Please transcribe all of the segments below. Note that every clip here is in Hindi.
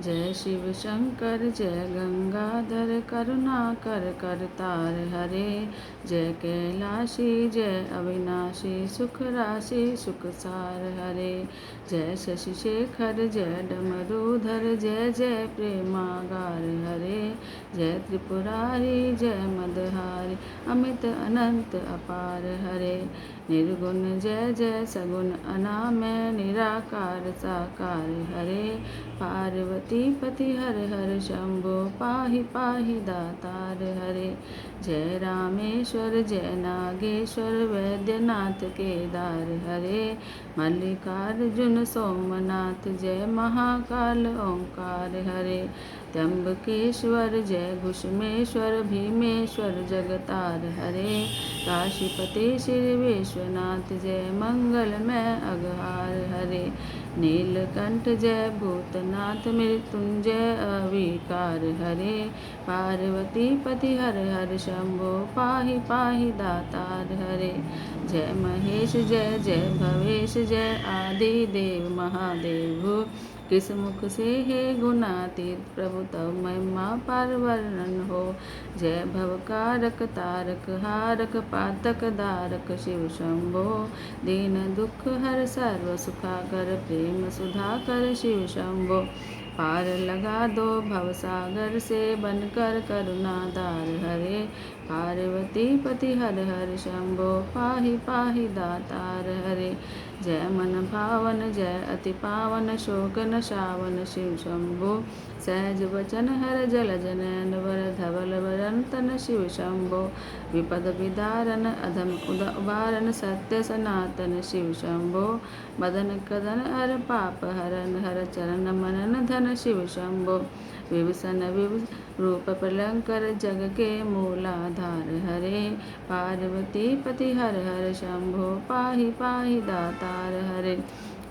जय शिव शंकर जय गंगाधर करुणाकर करतार हरे। जय कैलाशी जय अविनाशी सुख राशि सुख सार हरे। जय शशि शेखर जय डमरूधर जय जय प्रेमागार हरे। जय त्रिपुरारी जय मदहारी अमित अनंत अपार हरे। निर्गुण जय जय सगुण अनामय निराकार साकार हरे। पार्वती पति हर हर शंभो पाहि पाहि दातार हरे। जय रामेश्वर जय नागेश्वर वैद्यनाथ केदार हरे। मल्लिकार्जुन सोमनाथ जय महाकाल ओंकार हरे। त्र्यंबकेश्वर जय घुष्मेश्वर भीमेश्वर जगतार हरे। काशीपति श्री विश्वनाथ जय मंगलमय अघहार हरे। नीलकंठ जय भूतनाथ मृत्युंजय अविकार हरे। पार्वती पति हर हर शंभो पाहि पाहि दातार हरे। जय महेश जय जय भवेश जय आदि देव महादेव। किस मुख से हे गुणातीत प्रभु तब महिमा पार वर्णन हो। जय भवकारक तारक हारक पातक दारक शिव शंभो। दीन दुख हर सर्व सुखाकर प्रेम सुधाकर शिव शंभो। पार लगा दो भवसागर से बनकर करुणाधार हरे। पार्वती पति हर हर शंभो पाहि पाहि दातार हरे। जय मन भावन जय अति पावन शोक नशावन शिव शंभो। सहज वचन हर जल जनैन वर धवल वरन तन शिव शंभो। विपद विदारन अधम उबारन सत्य सनातन शिव शंभो। मदन कदन हर पाप हरन हर चरण मनन धन शिव शंभो। विभूषण रूप प्रलंकर जग के मूलाधार हरे। पार्वती पति हर हर शंभो पाहि पाहि दातार हरे।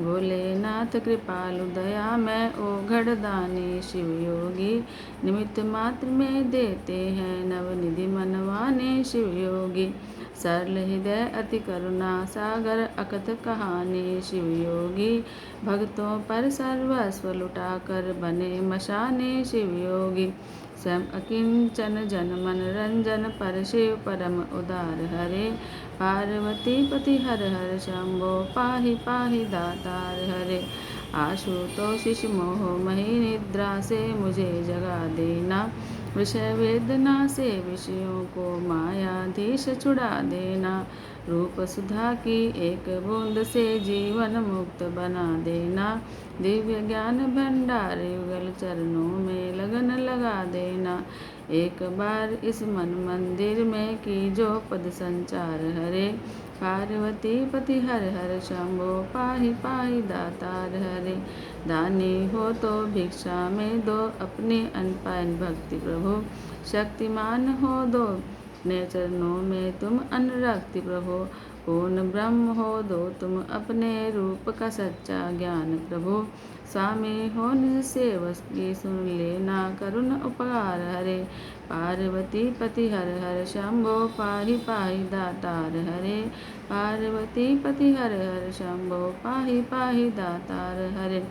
भोलेनाथ कृपालु दया में ओ घड़दानी शिव योगी। निमित्त मात्र में देते हैं नवनिधि मनवाने शिव योगी। सरल हृदय अति करुणा सागर अकथ कहानी शिव योगी। भक्तों पर सर्वस्व लुटाकर बने मशाने शिव योगी। स्वयं अकिंचन जन मन रंजन पर शिव परम उदार हरे। पार्वती पति हर हर शंभो पाहि पाहि दातार हरे। आशुतोष शिशु मोह मही निद्रा से मुझे जगा देना। विषय वेदना से विषयों को मायाधीश छुड़ा देना। रूप सुधा की एक बूंद से जीवन मुक्त बना देना। दिव्य ज्ञान भंडार युगल चरणों में लगन लगा देना। एक बार इस मन मंदिर में कीजो पद संचार हरे। पार्वती पति हर हर शंभो पाहि पाहि दातार हरे। दानी हो तो भिक्षा में दो अपनी अनपायन भक्ति प्रभु। शक्तिमान हो दो अपने चरणों में तुम अनुरक्ति प्रभु। पूर्ण ब्रह्म हो दो तुम अपने रूप का सच्चा ज्ञान प्रभु। स्वामी हो निज सेवक की सुन लेना करुण उपकार हरे। पार्वती पति हर हर शंभो पाहि पाहि दातार हरे। पार्वती पति हर हर शंभो पाहि पाहि दातार हरे।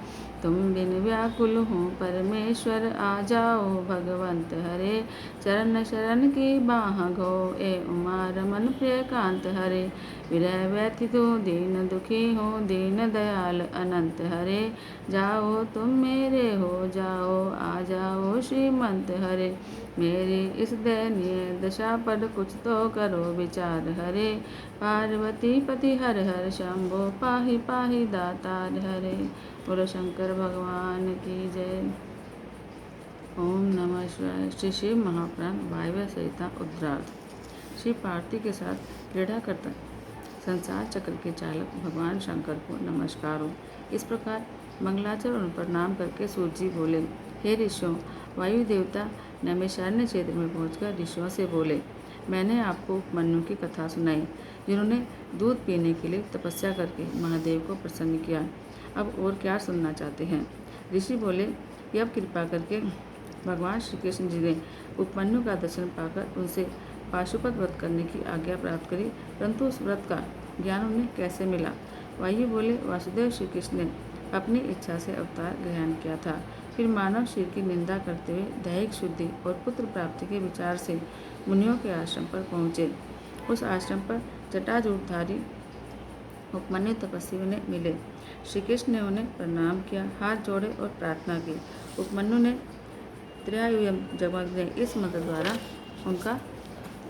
तुम बिन व्याकुल हूँ परमेश्वर आ जाओ भगवंत हरे। चरण शरण की बाह घो ए उमा रमन प्रिय कांत हरे। विरह व्यथित हो दीन दुखी हो दीन दयाल अनंत हरे। जाओ तुम मेरे हो जाओ आ जाओ श्रीमंत हरे। मेरी इस दयनीय दशा पर कुछ तो करो विचार हरे। पार्वती पति हर हर शंभो पाहि पाहि दातार हरे। बोलो शंकर भगवान की जय। ओम नमः शिवाय। श्री शिव महापुराण वायव्य संहिता उत्तरार्ध। श्री पार्वती के साथ क्रीड़ा करता संसार चक्र के चालक भगवान शंकर को नमस्कार हो। इस प्रकार मंगलाचरण और प्रणाम करके सूर्य जी बोले, हे ऋषियों, वायु देवता नैमिषारण्य क्षेत्र में पहुंचकर ऋषियों से बोले, मैंने आपको उपमन्यु की कथा सुनाई, जिन्होंने दूध पीने के लिए तपस्या करके महादेव को प्रसन्न किया। अब और क्या सुनना चाहते हैं? ऋषि बोले कि अब कृपा करके भगवान श्री कृष्ण जी ने उपमन्यु का दर्शन पाकर उनसे पाशुपत व्रत करने की आज्ञा प्राप्त करी, परंतु उस व्रत का ज्ञान उन्हें कैसे मिला? वायु बोले, वासुदेव श्री कृष्ण ने अपनी इच्छा से अवतार ग्रहण किया था। फिर मानव शरीर की निंदा करते हुए दैहिक शुद्धि और पुत्र प्राप्ति के विचार से मुनियों के आश्रम पर पहुँचे। उस आश्रम पर जटाजूटधारी उपमन्यु तपस्वी उन्हें मिले। श्री कृष्ण ने उन्हें प्रणाम किया, हाथ जोड़े और प्रार्थना की। उपमन्यु ने त्रयायुयम जगमग्ने इस मंत्र द्वारा उनका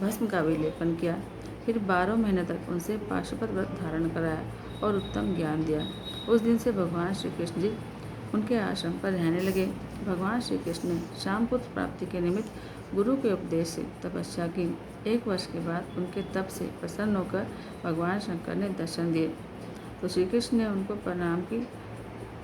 भस्म का विलेपन किया। फिर 12 महीने तक उनसे पाशुपत व्रत धारण कराया और उत्तम ज्ञान दिया। उस दिन से भगवान श्री कृष्ण जी उनके आश्रम पर रहने लगे। भगवान श्री कृष्ण ने श्याम पुत्र प्राप्ति के निमित्त गुरु के उपदेश से तपस्या की। 1 वर्ष के बाद उनके तप से प्रसन्न होकर भगवान शंकर ने दर्शन दिए। तो श्री कृष्ण ने उनको प्रणाम की।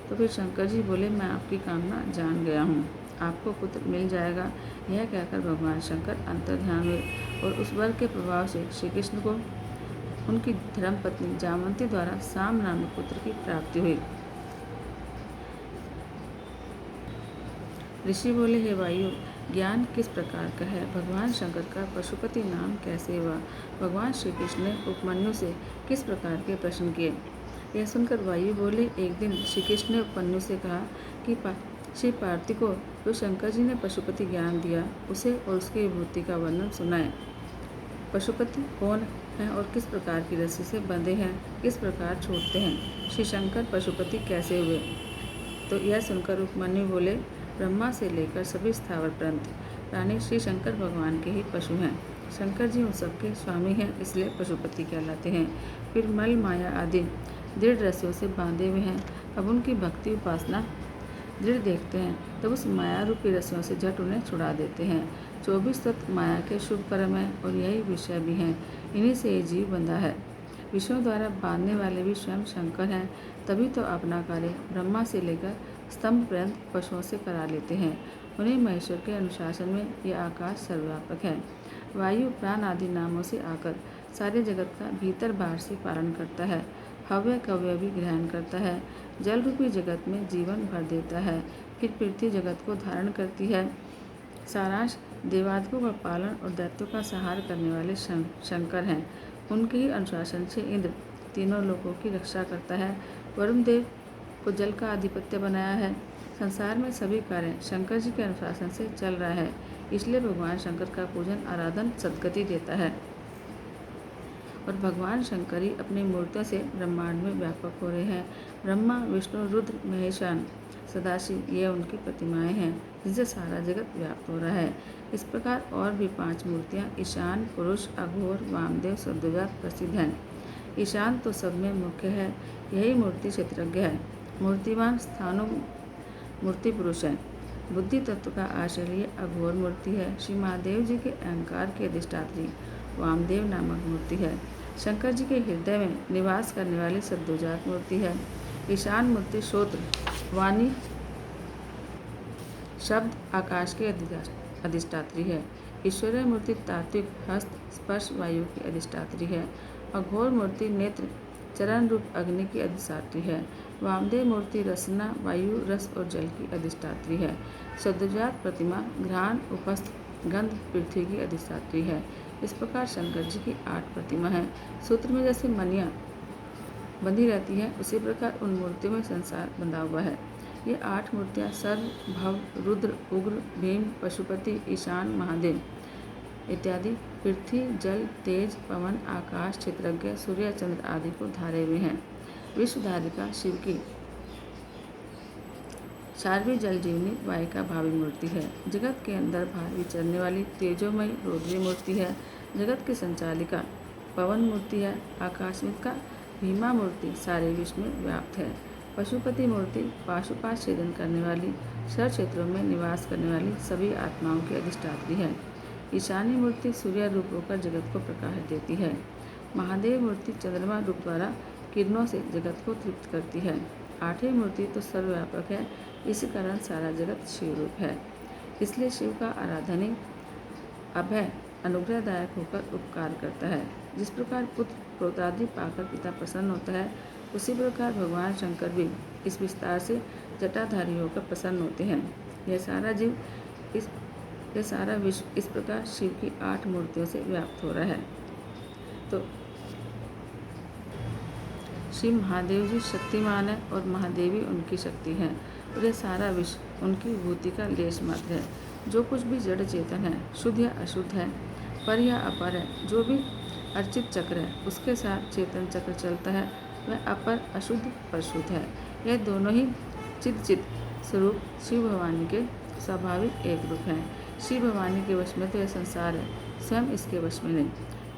तो फिर शंकर जी बोले, मैं आपकी कामना जान गया हूँ, आपको पुत्र मिल जाएगा। यह कहकर भगवान शंकर अंतर्ध्यान हुए और उस वर के प्रभाव से श्री कृष्ण को उनकी धर्मपत्नी जामवंती द्वारा साम नामक पुत्र की प्राप्ति हुई। ऋषि बोले, हे वायु, ज्ञान किस प्रकार का है? भगवान शंकर का पशुपति नाम कैसे हुआ? भगवान श्री कृष्ण ने उपमन्यु से किस प्रकार के प्रश्न किए? यह सुनकर वायु बोले, एक दिन श्री कृष्ण ने उपमन्यु से कहा कि श्री पार्थी को जो शंकर जी ने पशुपति ज्ञान दिया, उसे और उसकी विभूति का वर्णन सुनाए। पशुपति कौन है और किस प्रकार की रस्सी से बंधे हैं, किस प्रकार छूटते हैं? श्री शंकर पशुपति कैसे हुए? तो यह सुनकर उपमन्यु बोले, ब्रह्मा से लेकर सभी स्थावर प्राणी श्री शंकर भगवान के ही पशु हैं। शंकर जी उन सबके स्वामी हैं, इसलिए पशुपति कहलाते हैं। फिर मल माया आदि दृढ़ रस्सियों से बांधे हुए हैं। अब उनकी भक्ति उपासना दृढ़ देखते हैं, तब उस माया रूपी रस्सियों से झट उन्हें छुड़ा देते हैं। 24 तत्व माया के शुभ कर्म हैं और यही विषय भी हैं। इन्हीं से ये जीव बंधा है। विषयों द्वारा बांधने वाले भी स्वयं शंकर हैं। तभी तो अपना कार्य ब्रह्मा से लेकर स्तंभ पर्यंत पशुओं से करा लेते हैं। उन्हीं महेश्वर के अनुशासन में यह आकाश सर्वव्यापक है। वायु प्राण आदि नामों से आकर सारे जगत का भीतर बाहर से पालन करता है। हव्य कव्य भी ग्रहण करता है। जल रूपी जगत में जीवन भर देता है। फिर पृथ्वी जगत को धारण करती है। सारांश, देवादिकों का पालन और दैत्यों का संहार करने वाले शंकर हैं। उनके ही अनुशासन से इंद्र तीनों लोकों की रक्षा करता है। वरुण देव को जल का आधिपत्य बनाया है। संसार में सभी कार्य शंकर जी के अनुशासन से चल रहा है। इसलिए भगवान शंकर का पूजन आराधन सद्गति देता है और भगवान शंकर ही अपनी मूर्तियों से ब्रह्मांड में व्यापक हो रहे हैं। ब्रह्मा, विष्णु, रुद्र, महेशान, सदाशिव ये उनकी प्रतिमाएं हैं, जिनसे सारा जगत व्याप्त हो रहा है। इस प्रकार और भी 5 मूर्तियां ईशान, पुरुष, अघोर, वामदेव, सद्योजात प्रसिद्ध हैं। ईशान तो सब में मुख्य है, यही मूर्ति क्षेत्रज्ञ है। मूर्तिमान स्थानु मूर्ति पुरुष है। बुद्धि तत्व का आश्रय लिए अघोर मूर्ति है। श्री महादेव जी के अहंकार के अधिष्ठात्री वामदेव नामक मूर्ति है। शंकर जी के हृदय में निवास करने वाली सद्योजात मूर्ति है। ईशान मूर्ति श्रोत्र, वाणी, शब्द, आकाश के अधिष्ठात्री है। ईश्वरीय मूर्ति तात्विक, हस्त, स्पर्श, वायु की अधिष्ठात्री है। अघोर मूर्ति नेत्र, चरण रूप अग्नि की अधिष्ठात्री है। वामदेव मूर्ति रसना, वायु, रस और जल की अधिष्ठात्री है। सद्योजात प्रतिमा घ्राण, उपस्थ, गंध, पृथ्वी की अधिष्ठात्री है। इस प्रकार शंकर जी की 8 प्रतिमा है। सूत्र में जैसे मणियाँ बंधी रहती है, उसी प्रकार उन मूर्तियों में संसार बंधा हुआ है। ये 8 मूर्तियाँ सर्व, भव, रुद्र, उग्र, भीम, पशुपति, ईशान, महादेव इत्यादि पृथ्वी, जल, तेज, पवन, आकाश, क्षेत्रज्ञ, सूर्य, चंद्र आदि को धारे हुए हैं। विश्वधारिका शिव की शार्वी जल जीवनी वायु का भावी मूर्ति है। जगत के अंदर बाहर विचरने वाली तेजोमयी रौद्री मूर्ति है। जगत की संचालिका पवन मूर्ति है। आकाशमित का भीमा मूर्ति सारे विश्व में व्याप्त है। पशुपति मूर्ति पाशुपात छेदन करने वाली, शर क्षेत्रों में निवास करने वाली सभी आत्माओं की अधिष्ठात्री है। ईशानी मूर्ति सूर्य रूप होकर जगत को प्रकाश देती है। महादेव मूर्ति चंद्रमा रूप द्वारा किरणों से जगत को तृप्त करती है। 8वीं मूर्ति तो सर्वव्यापक है, इसी कारण सारा जगत शिव रूप है। इसलिए शिव का आराधन ही अभय अनुग्रहदायक होकर उपकार करता है। जिस प्रकार पुत्र प्रोतादि पाकर पिता प्रसन्न होता है, उसी प्रकार भगवान शंकर भी इस विस्तार से जटाधारी होकर प्रसन्न होते हैं। यह सारा विश्व इस प्रकार शिव की 8 मूर्तियों से व्याप्त हो रहा है। तो शिव महादेव जी शक्तिमान है और महादेवी उनकी शक्ति है और यह सारा विश्व उनकी विभूति का लेश मात्र है। जो कुछ भी जड़ चेतन है, शुद्ध या अशुद्ध है, पर या अपर है, जो भी अर्चित चक्र है उसके साथ चेतन चक्र चलता है, वह अपर अशुद्ध पर शुद्ध है। यह दोनों ही चित स्वरूप शिव भवानी के स्वाभाविक एक रूप हैं। शिव भवानी के वश में तो यह संसार है, स्वयं इसके वश में नहीं,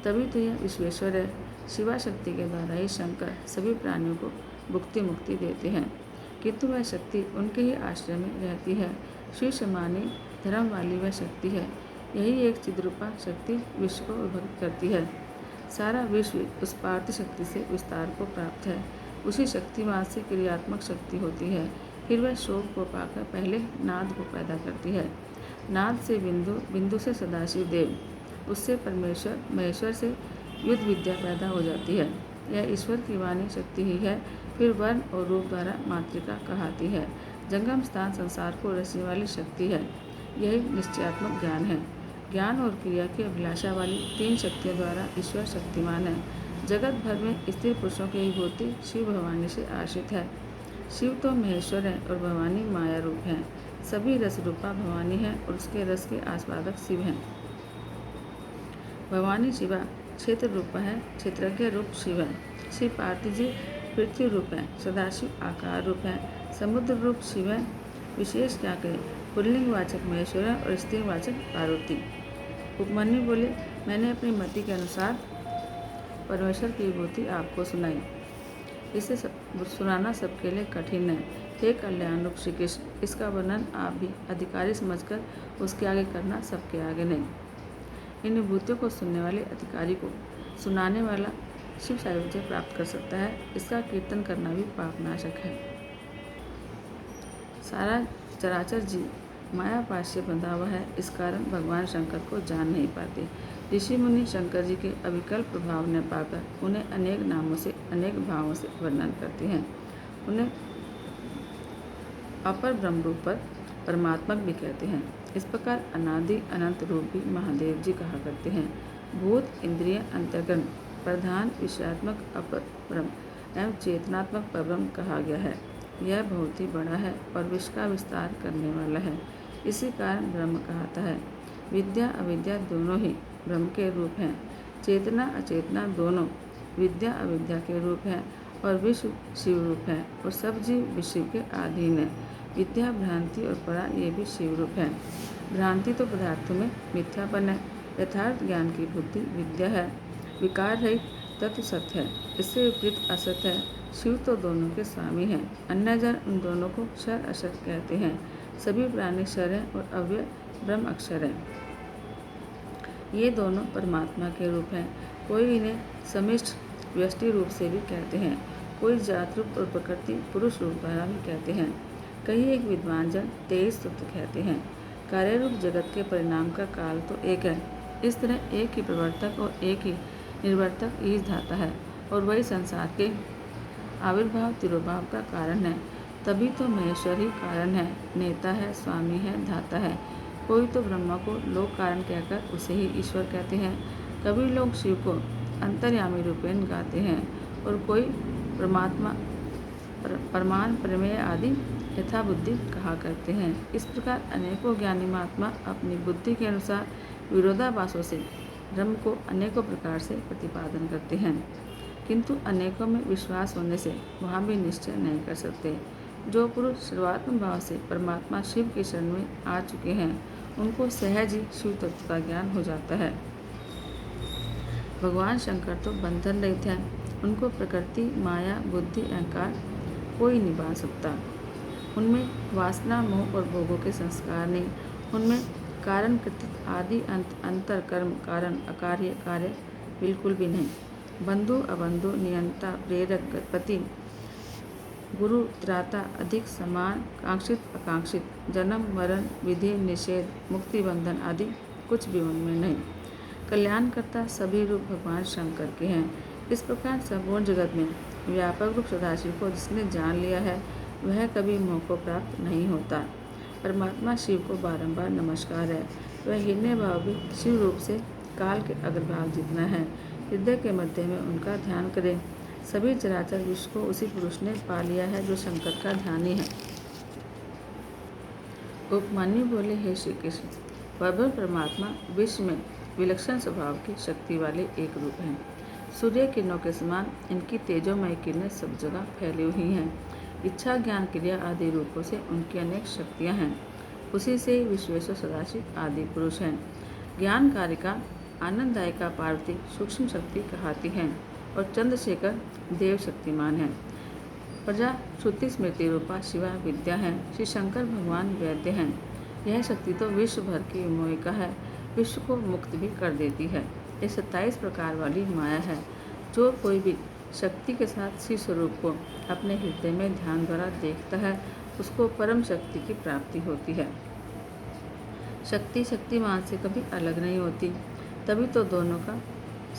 तभी तो यह विश्वेश्वर है। शिवा शक्ति के द्वारा ही शंकर सभी प्राणियों को भुक्ति मुक्ति देते हैं, किंतु वह शक्ति उनके ही आश्रय में रहती है। शिव समानी धर्म वाली वह शक्ति है। यही एक चिद्रूपा शक्ति विश्व को विभक्त करती है। सारा विश्व उस पार्थ शक्ति से विस्तार को प्राप्त है। उसी शक्तिवान से क्रियात्मक शक्ति होती है। फिर वह शोक को पाकर पहले नाद को पैदा करती है। नाद से बिंदु, बिंदु से सदाशिव देव, उससे परमेश्वर, महेश्वर से युद्ध विद्या पैदा हो जाती है। यह ईश्वर की वाणी शक्ति ही है। फिर वर्ण और रूप द्वारा मातृका कहाती है। जंगम स्थान संसार को रचने वाली शक्ति है। यही निश्चयात्मक ज्ञान है। ज्ञान और क्रिया की अभिलाषा वाली तीन शक्तियों द्वारा ईश्वर शक्तिमान है। जगत भर में स्त्री पुरुषों की विभूति शिव भवानी से आश्रित है। शिव तो महेश्वर है और भवानी माया रूप है। सभी रस रूपा भवानी है और उसके रस के आस्वादक शिव हैं। भवानी शिवा क्षेत्र रूप है, क्षेत्रज्ञ रूप शिव है। शिव पार्थिव जी पृथ्वी रूप है, सदाशिव आकार रूप है, समुद्र रूप शिव है। विशेष क्या कहे, पुल्लिंग वाचक महेश्वर है और स्त्री वाचक पार्वती। उपमन्यु बोले, मैंने अपनी मति के अनुसार परमेश्वर की विभूति आपको सुनाई। इसे सुनाना सबके लिए कठिन है। हे कल्याण रूप श्री कृष्ण, इसका वर्णन आप भी अधिकारी समझकर उसके आगे करना, सबके आगे नहीं। इन विभूतियों को सुनने वाले अधिकारी को सुनाने वाला शिव सायुज्य प्राप्त कर सकता है। इसका कीर्तन करना भी पापनाशक है। सारा चराचर जीव माया पाश से बंधा हुआ है, इस कारण भगवान शंकर को जान नहीं पाते। ऋषि मुनि शंकर जी के अविकल्प प्रभाव न पाकर उन्हें अनेक नामों से, अनेक भावों से वर्णन करते हैं। उन्हें अपर ब्रह्म रूप पर परमात्मक भी कहते हैं। इस प्रकार अनादि अनंत रूप भी महादेव जी कहा करते हैं। भूत, इंद्रिय, अंतर्गण, प्रधान, विषयात्मक अपर ब्रह्म एवं चेतनात्मक परब्रह्म कहा गया है। यह बहुत ही बड़ा है और विश्व का विस्तार करने वाला है। इसी कारण ब्रह्म कहता है। विद्या अविद्या दोनों ही ब्रह्म के रूप हैं। चेतना अचेतना दोनों विद्या अविद्या के रूप हैं और विश्व शिव रूप है और सब जीव विश्व के अधीन है। विद्या, भ्रांति और परा ये भी शिव रूप है। भ्रांति तो पदार्थों में मिथ्यापन है। यथार्थ ज्ञान की बुद्धि विद्या है। विकार रहित तत्व सत्य है, इससे विपरीत असत्य है। शिव तो दोनों के स्वामी हैं। अन्य जन उन दोनों को क्षर असत कहते हैं। सभी प्राणी क्षर हैं और अव्यय ब्रह्म अक्षर है। ये दोनों परमात्मा के रूप हैं। कोई इन्हें समिष्ट व्यष्टि रूप से भी कहते हैं, कोई जात रूप और प्रकृति पुरुष रूप द्वारा भी कहते हैं। कई एक विद्वान जन 23 सूत्र कहते हैं। कार्य रूप जगत के परिणाम का काल तो एक है। इस तरह एक ही प्रवर्तक और एक ही निर्वर्तक ईश धाता है और वही संसार के आविर्भाव तिरोभाव का कारण है। तभी तो महेश्वर ही कारण है, नेता है, स्वामी है, धाता है। कोई तो ब्रह्मा को लोक कारण कहकर उसे ही ईश्वर कहते हैं। कभी लोग शिव को अंतर्यामी रूपेण गाते हैं और कोई परमात्मा, परमान, प्रमेय आदि यथा बुद्धि कहा करते हैं। इस प्रकार अनेकों ज्ञानी महात्मा अपनी बुद्धि के अनुसार विरोधाभासों से ब्रह्म को अनेकों प्रकार से प्रतिपादन करते हैं, किंतु अनेकों में विश्वास होने से वहाँ भी निश्चय नहीं कर सकते। जो पुरुष सर्वात्म भाव से परमात्मा शिव के शरण में आ चुके हैं, उनको सहज ही शिव तत्व का ज्ञान हो जाता है। भगवान शंकर तो बंधन रहित हैं। उनको प्रकृति, माया, बुद्धि, अहंकार कोई नहीं बांध सकता। उनमें वासना, मोह और भोगों के संस्कार नहीं। उनमें कारण, कृतिक, आदि, अंत, अंतर, कर्म, कारण, अकार्य, कार्य बिल्कुल भी नहीं। बंधु, अबंधु, नियंता, प्रेरक, पति, गुरु, त्राता, अधिक, समान, कांक्षित, अकांक्षित, जन्म, मरण, विधि, निषेध, मुक्ति, बंधन आदि कुछ भी उनमें नहीं। कल्याणकर्ता सभी रूप भगवान शंकर के हैं। इस प्रकार संपूर्ण जगत में व्यापक रूप सदाशिव को जिसने जान लिया है, वह कभी मोह को प्राप्त नहीं होता। परमात्मा शिव को बारंबार नमस्कार है। वह हिरण्य भाव भी शिव रूप से काल के अग्रभाग जितना है। हृदय के मध्य में उनका ध्यान करें। सभी चराचर विश्व को उसी पुरुष ने पा लिया है जो शंकर का ध्यानी है। उपमन्यु बोले, हे श्री कृष्ण, परब्रह्म परमात्मा विश्व में विलक्षण स्वभाव की शक्ति वाले एक रूप हैं। सूर्य किरणों के समान इनकी तेजोमय किरणें सब जगह फैली हुई हैं। इच्छा, ज्ञान, क्रिया आदि रूपों से उनकी अनेक शक्तियाँ हैं। उसी से विश्वेश्वर सदाशिव आदि पुरुष हैं। ज्ञान कारिका, आनंददायिका पार्वती सूक्ष्म शक्ति कहलाती हैं और चंद्रशेखर देव शक्तिमान हैं। प्रजा श्रुति स्मृति रूपा शिवा विद्या है। श्री शंकर भगवान वैद्य हैं। यह शक्ति तो विश्व भर की मोहिका है, विश्व को मुक्त भी कर देती है। ये 27 प्रकार वाली माया है। जो कोई भी शक्ति के साथ शिव स्वरूप को अपने हृदय में ध्यान द्वारा देखता है, उसको परम शक्ति की प्राप्ति होती है। शक्ति शक्तिमान से कभी अलग नहीं होती, तभी तो दोनों का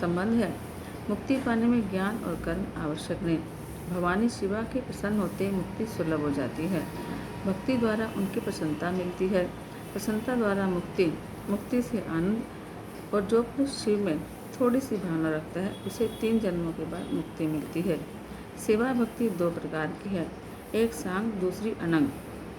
संबंध है। मुक्ति पाने में ज्ञान और कर्म आवश्यक नहीं। भवानी शिवा के प्रसन्न होते मुक्ति सुलभ हो जाती है। भक्ति द्वारा उनकी प्रसन्नता मिलती है, प्रसन्नता द्वारा मुक्ति, मुक्ति से आनंद। और जो पुरुष शिव में थोड़ी सी भावना रखता है, उसे 3 जन्मों के बाद मुक्ति मिलती है। सेवा भक्ति 2 प्रकार की है, एक सांग, दूसरी अनंग।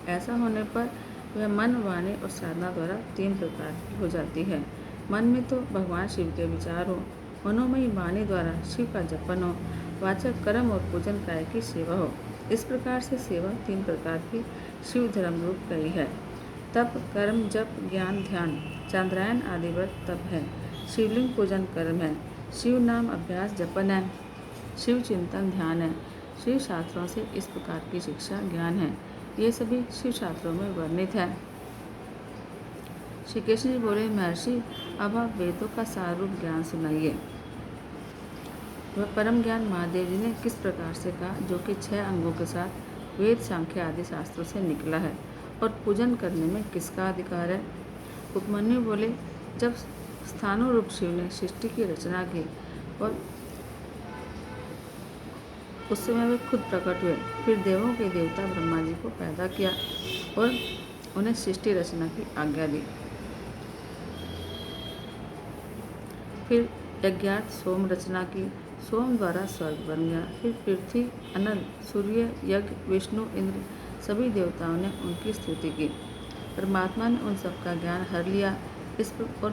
ऐसा होने पर वह मन, वाणी और साधना द्वारा 3 प्रकार की हो जाती है। मन में तो भगवान शिव के विचार हो, मनोमयी वाणी द्वारा शिव का जपन हो, वाचक कर्म और पूजन काय की सेवा हो। इस प्रकार से सेवा 3 प्रकार की शिव धर्म रूप कही है। तप, कर्म, जप, ज्ञान, ध्यान, चांद्रायन आदि व्रत तप है। शिवलिंग पूजन कर्म है। शिव नाम अभ्यास जपन है। शिव चिंतन ध्यान है। शिव शास्त्रों से इस प्रकार की शिक्षा ज्ञान है। ये सभी शिव शास्त्रों में वर्णित है। श्री कृष्ण जी बोले, महर्षि, अब आप वेदों का सार रूप ज्ञान सुनाइए। वह परम ज्ञान महादेव जी ने किस प्रकार से कहा, जो कि 6 अंगों के साथ वेद, सांख्य आदि शास्त्रों से निकला है, और पूजन करने में किसका अधिकार है। उपमन्यु बोले, जब स्थाणु रूप शिव ने सृष्टि की रचना की और उस समय वे खुद प्रकट हुए, फिर देवों के देवता ब्रह्मा जी को पैदा किया और उन्हें सृष्टि रचना की आज्ञा दी। फिर यज्ञात सोम रचना की, सोम द्वारा स्वर्ग बन गया। फिर पृथ्वी, अनल, सूर्य, यज्ञ, विष्णु, इंद्र सभी देवताओं ने उनकी स्तुति की। परमात्मा ने उन सबका ज्ञान हर लिया। इस प्रकार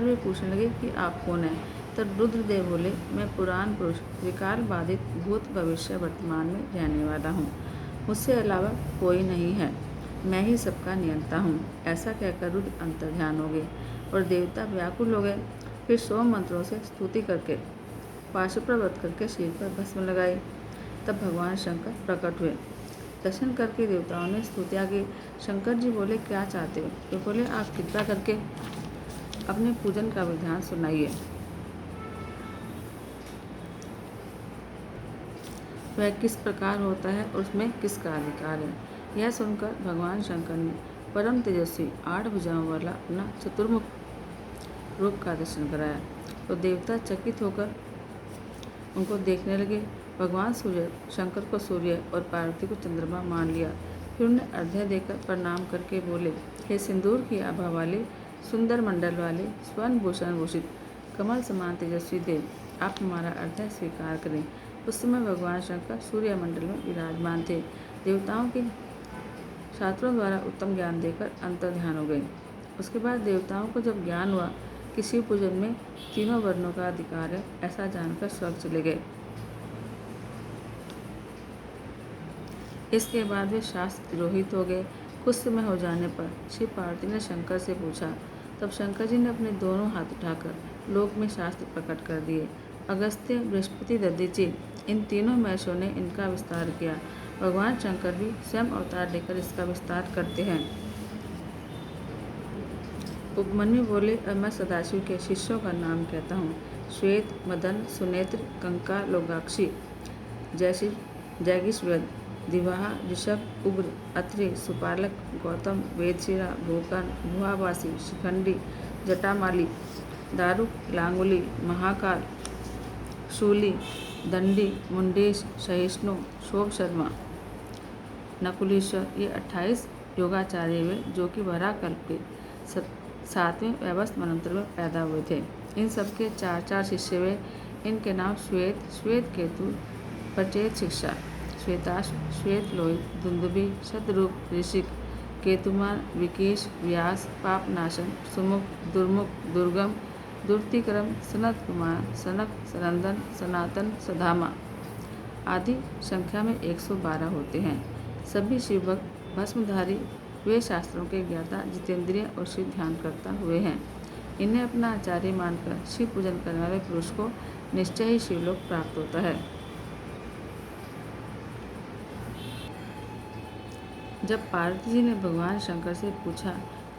वे पूछने लगे कि आप कौन हैं। तब रुद्रदेव बोले, मैं पुराण पुरुष, विकार बाधित, भूत भविष्य वर्तमान में रहने वाला हूँ। मुझसे अलावा कोई नहीं है, मैं ही सबका नियंता हूँ। ऐसा कहकर रुद्र अंतर्ध्यान हो गए और देवता व्याकुल हो गए। फिर 100 मंत्रों से स्तुति करके पाशुप्रवत करके सिर पर भस्म लगाई। तब भगवान शंकर प्रकट हुए। दर्शन करके देवताओं ने स्तुतियाँ की। शंकर जी बोले, क्या चाहते हो। तो बोले, आप कृपा करके अपने पूजन का विधान सुनाइए। वह किस प्रकार होता है और उसमें किसका अधिकार है। यह सुनकर भगवान शंकर ने परम तेजस्वी 8 भुजाओं वाला अपना चतुर्मुख रूप का दर्शन कराया। तो देवता चकित होकर उनको देखने लगे। भगवान शंकर को सूर्य और पार्वती को चंद्रमा मान लिया। फिर उन्हें अर्घ्य देकर प्रणाम करके बोले, हे सिंदूर की आभा वाले, सुंदर मंडल वाले, स्वर्ण भूषण भूषित, कमल समान तेजस्वी देव, आप हमारा अर्घ्य स्वीकार करें। उस समय भगवान शंकर सूर्य मंडल में विराजमान थे। देवताओं के शास्त्रों द्वारा उत्तम ज्ञान देकर अंतर्ध्यान हो गए। उसके बाद देवताओं को जब ज्ञान हुआ कि शिव पूजन में 3 वर्णों का अधिकार है, ऐसा जानकर स्वर्ग चले गए। इसके बाद वे शास्त्र तिरोहित हो गए। कुछ समय हो जाने पर शिव पार्वती ने शंकर से पूछा। तब शंकर जी ने अपने दोनों हाथ उठाकर लोक में शास्त्र प्रकट कर दिए। अगस्त्य, बृहस्पति, दधीचि इन तीनों महर्षियों ने इनका विस्तार किया। भगवान शंकर भी स्वयं अवतार लेकर इसका विस्तार करते हैं। उपमन्यु बोले, अब मैं सदाशिव के शिष्यों का नाम कहता हूँ। श्वेत, मदन, सुनेत्र, कंका, लोगाक्षी, जैगिष्वद, दिवाहा, ऋषभ, उग्र, अत्रि, सुपालक, गौतम, वेदशिरा, भूकन, भुआवासी, शिखंडी, जटामाली, दारुक, लांगुली, महाकाल, शूली, दंडी, मुंडेश, सहिष्णु, शोभ शर्मा, नकुलेश्वर, ये 28 योगाचार्य हुए, जो कि वराकल्प के 7वें व्यवस्थ मनंत्र में पैदा हुए थे। इन सबके 4 शिष्य हुए। इनके नाम श्वेत, श्वेत केतु, प्रचेत शिक्षा, श्वेताश्व, श्वेत लोहित, दुंदुभि, शतरूप, ऋषिक, केतुमान, विकेश, व्यास, पापनाशन, सुमुख, दुर्मुख, दुर्गम, दुर्तिक्रम, सनत कुमार, सनक, सनंदन, सनातन, सधामा आदि संख्या में 112 होते हैं। सभी शिवभक्त भस्मधारी वे शास्त्रों के ज्ञाता, जितेंद्रिय और शिव ध्यान करता हुए हैं। इन्हें अपना आचार्य मानकर शिव पूजन करने वाले पुरुष को निश्चय ही शिवलोक प्राप्त होता है। जब पार्वती जी ने भगवान शंकर से पूछा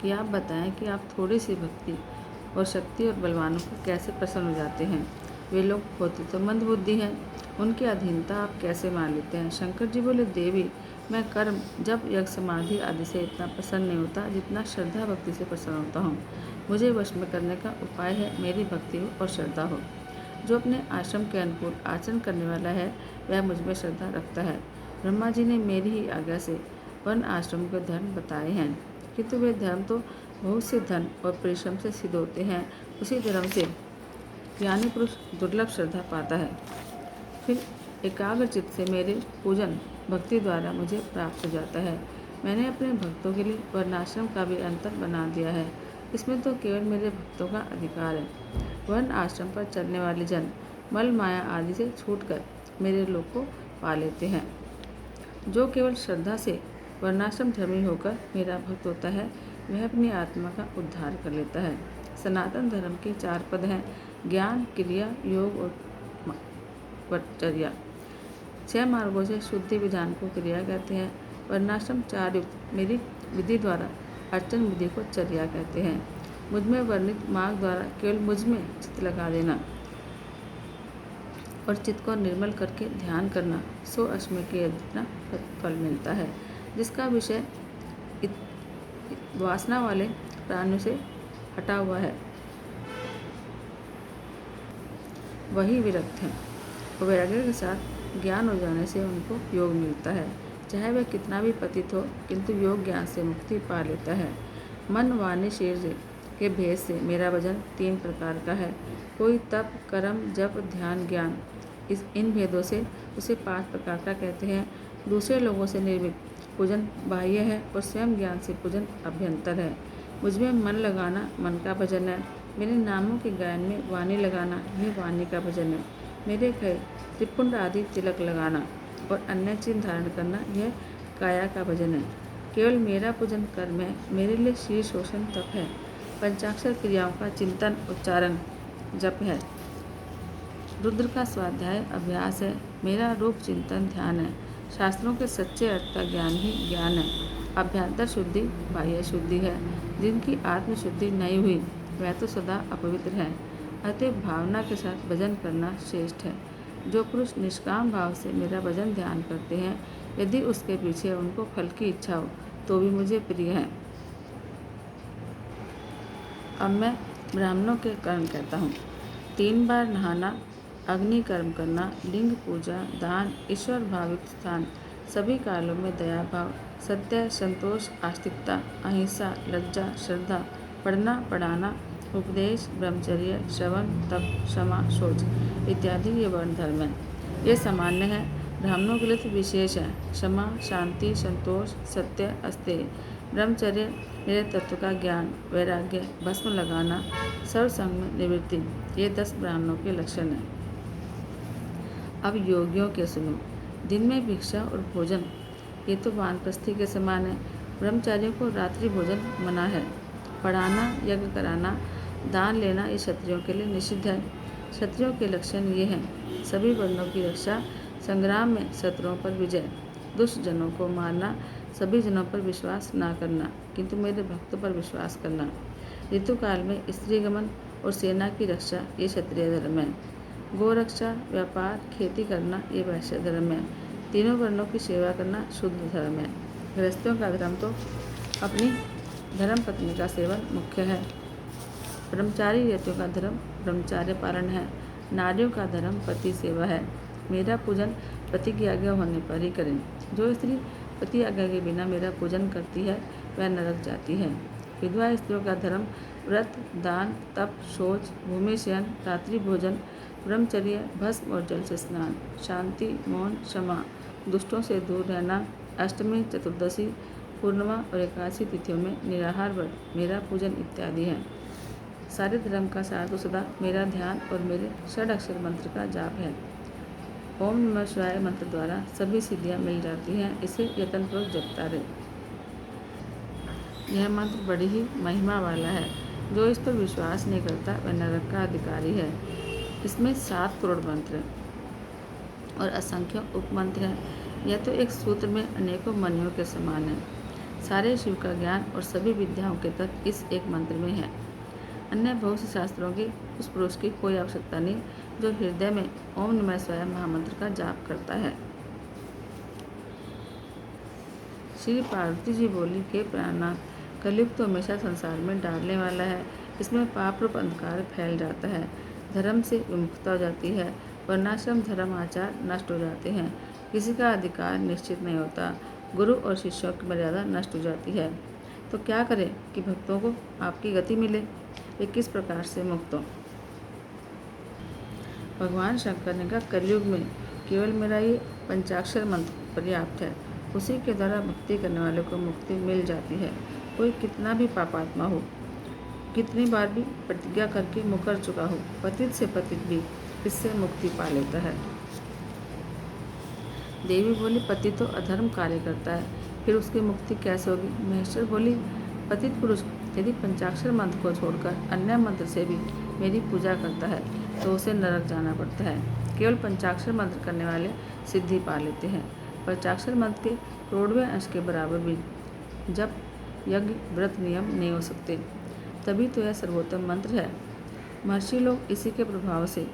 कि आप बताएं कि आप थोड़ी सी भक्ति और शक्ति और बलवानों को कैसे प्रसन्न हो जाते हैं, वे लोग होते तो मंदबुद्धि हैं, उनकी अधीनता आप कैसे मान लेते हैं। शंकर जी बोले, देवी, मैं कर्म, जब यज्ञ, समाधि आदि से इतना प्रसन्न नहीं होता जितना श्रद्धा भक्ति से प्रसन्न होता हूँ। मुझे वश में करने का उपाय है मेरी भक्ति हो और श्रद्धा हो। जो अपने आश्रम के अनुकूल आचरण करने वाला है वह मुझ में श्रद्धा रखता है। ब्रह्मा जी ने मेरी ही आज्ञा से वन आश्रम के धर्म बताए हैं, किंतु वे धर्म तो बहुत से धन और परिश्रम से सिद्ध होते हैं। उसी धर्म से ज्ञानी पुरुष दुर्लभ श्रद्धा पाता है, फिर एकाग्र चित्त से मेरे पूजन भक्ति द्वारा मुझे प्राप्त हो जाता है। मैंने अपने भक्तों के लिए वर्णाश्रम का भी अंतर बना दिया है। इसमें तो केवल मेरे भक्तों का अधिकार है। वर्ण आश्रम पर चलने वाले जन मल माया आदि से छूटकर मेरे लोक को पा लेते हैं। जो केवल श्रद्धा से वर्णाश्रम धर्मी होकर मेरा भक्त होता है वह अपनी आत्मा का उद्धार कर लेता है। सनातन धर्म के 4 पद हैं, ज्ञान, क्रिया, योग और वचर्या। 6 मार्गों से शुद्धि विधान को क्रिया कहते हैं। वर्णाश्रम 4 युक्त मेरी विधि द्वारा अर्चन विधि को चर्या कहते हैं। मुझ में वर्णित मार्ग द्वारा केवल मुझ में चित्त लगा देना और चित्त को निर्मल करके ध्यान करना 100 अश्वमेध के जितना फल मिलता है। जिसका विषय वासना वाले प्राणियों से हटा हुआ है वही विरक्त है। वैराग्य के साथ ज्ञान हो जाने से उनको योग मिलता है। चाहे वह कितना भी पतित हो, किंतु योग ज्ञान से मुक्ति पा लेता है। मन, वाणी, शरीर के भेद से मेरा भजन 3 प्रकार का है। कोई तप, कर्म, जप, ध्यान, ज्ञान, इन भेदों से उसे 5 प्रकार का कहते हैं। दूसरे लोगों से निर्मित पूजन बाह्य है और स्वयं ज्ञान से पूजन अभ्यंतर है। मुझमें मन लगाना मन का भजन है। मेरे नामों के गायन में वाणी लगाना यह वाणी का भजन है। मेरे कहे त्रिपुंड आदि तिलक लगाना और अन्य चिन्ह धारण करना यह काया का भजन है। केवल मेरा पूजन कर्म है, मेरे लिए शीर शोषण तप है। पंचाक्षर क्रियाओं का चिंतन उच्चारण जप है। रुद्र का स्वाध्याय अभ्यास है। मेरा रूप चिंतन ध्यान है। शास्त्रों के सच्चे अर्थ का ज्ञान ही ज्ञान है। अभ्यंतर शुद्धि बाह्य शुद्धि है। जिनकी आत्मशुद्धि नहीं हुई वह तो सदा अपवित्र है। अतः भावना के साथ भजन करना श्रेष्ठ है। जो पुरुष निष्काम भाव से मेरा भजन ध्यान करते हैं, यदि उसके पीछे उनको फल की इच्छा हो तो भी मुझे प्रिय है। अब मैं ब्राह्मणों के कर्म कहता हूँ। 3 बार नहाना, अग्नि कर्म करना, लिंग पूजा, दान, ईश्वर भावित स्थान, सभी कालों में दया भाव, सत्य, संतोष, आस्तिकता, अहिंसा, लज्जा, श्रद्धा, पढ़ना पढ़ाना, उपदेश, ब्रह्मचर्य, श्रवण, तप, क्षमा, शौच इत्यादि ये वर्ण धर्म है। ये सामान्य है, ब्राह्मणों के लिए तो विशेष है। क्षमा, शांति, संतोष, सत्य, अस्तेय, ब्रह्मचर्य, मेरे तत्व का ज्ञान, वैराग्य, भस्म लगाना, सर्वसंग में निवृत्ति, ये 10 ब्राह्मणों के लक्षण हैं। अब योगियों के सुनो। दिन में भिक्षा और भोजन ये तो वानप्रस्थी के समान है। ब्रह्मचारियों को रात्रि भोजन मना है। पढ़ाना, यज्ञ कराना, दान लेना ये क्षत्रियों के लिए निषिद्ध है। क्षत्रियों के लक्षण ये हैं: सभी वर्णों की रक्षा, संग्राम में शत्रुओं पर विजय, दुष्ट जनों को मारना, सभी जनों पर विश्वास ना करना किंतु मेरे भक्तों पर विश्वास करना, ऋतुकाल में स्त्री गमन और सेना की रक्षा ये क्षत्रिय धर्म है। गोरक्षा, व्यापार, खेती करना ये वैश्य धर्म है। तीनों वर्णों की सेवा करना शुद्ध धर्म है। गृहस्थियों का धर्म तो अपनी धर्म पत्नी का सेवन मुख्य है। ब्रह्मचारी यतियों का धर्म ब्रह्मचार्य पालन है। नारियों का धर्म पति सेवा है। मेरा पूजन पति की आज्ञा होने पर ही करें। जो स्त्री पति आज्ञा के बिना मेरा पूजन करती है वह नरक जाती है। विधवा स्त्रियों का धर्म व्रत, दान, तप, शौच, भूमि शयन, रात्रि भोजन, ब्रह्मचर्य, भस्म और जल से स्नान, शांति, मौन, क्षमा, दुष्टों से दूर रहना, अष्टमी, चतुर्दशी, पूर्णिमा और एकादशी तिथियों में निराहार व्रत, मेरा पूजन इत्यादि हैं। सारे धर्म का सार तो सदा मेरा ध्यान और मेरे षड अक्षर मंत्र का जाप है। ओम नमः शिवाय मंत्र द्वारा सभी सिद्धियां मिल जाती हैं, इसे यत्नपूर्वक जपता रहे। यह मंत्र बड़ी ही महिमा वाला है। जो इस पर विश्वास नहीं करता वह नरक का अधिकारी है। इसमें 7 करोड़ मंत्र हैं और असंख्य उपमंत्र हैं। यह तो एक सूत्र में अनेकों मणियों के समान है। सारे शिव का ज्ञान और सभी विद्याओं के तत्व इस एक मंत्र में है। अन्य बहुत से शास्त्रों की उस पुरुष की कोई आवश्यकता नहीं जो हृदय में ओम नमः शिवाय महामंत्र का जाप करता है। श्री पार्वती जी बोली के प्राणनाथ, कलयुग तो हमेशा संसार में डालने वाला है। इसमें पाप रूप अंधकार फैल जाता है, धर्म से विमुखता हो जाती है, वर्णाश्रम धर्म आचार नष्ट हो जाते हैं, किसी का अधिकार निश्चित नहीं होता, गुरु और शिष्यों की मर्यादा नष्ट हो जाती है। तो क्या करें कि भक्तों को आपकी गति मिले, वे किस प्रकार से मुक्त हों। भगवान शंकर ने कहा, कलयुग में केवल मेरा ये पंचाक्षर मंत्र पर्याप्त है। उसी के द्वारा भक्ति करने वाले को मुक्ति मिल जाती है। कोई कितना भी पापात्मा हो, कितनी बार भी प्रतिज्ञा करके मुकर चुका हो, पतित से पतित भी इससे मुक्ति पा लेता है। देवी बोली, पति तो अधर्म कार्य करता है, फिर उसकी मुक्ति कैसे होगी। महेश्वर बोली, पतित पुरुष यदि पंचाक्षर मंत्र को छोड़कर अन्य मंत्र से भी मेरी पूजा करता है तो उसे नरक जाना पड़ता है। केवल पंचाक्षर मंत्र करने वाले सिद्धि पा लेते हैं। पंचाक्षर मंत्र के करोड़वें अंश के बराबर भी जब यज्ञ व्रत नियम नहीं हो सकते, तभी तो यह सर्वोत्तम मंत्र है। महर्षि लोग इसी के प्रभाव से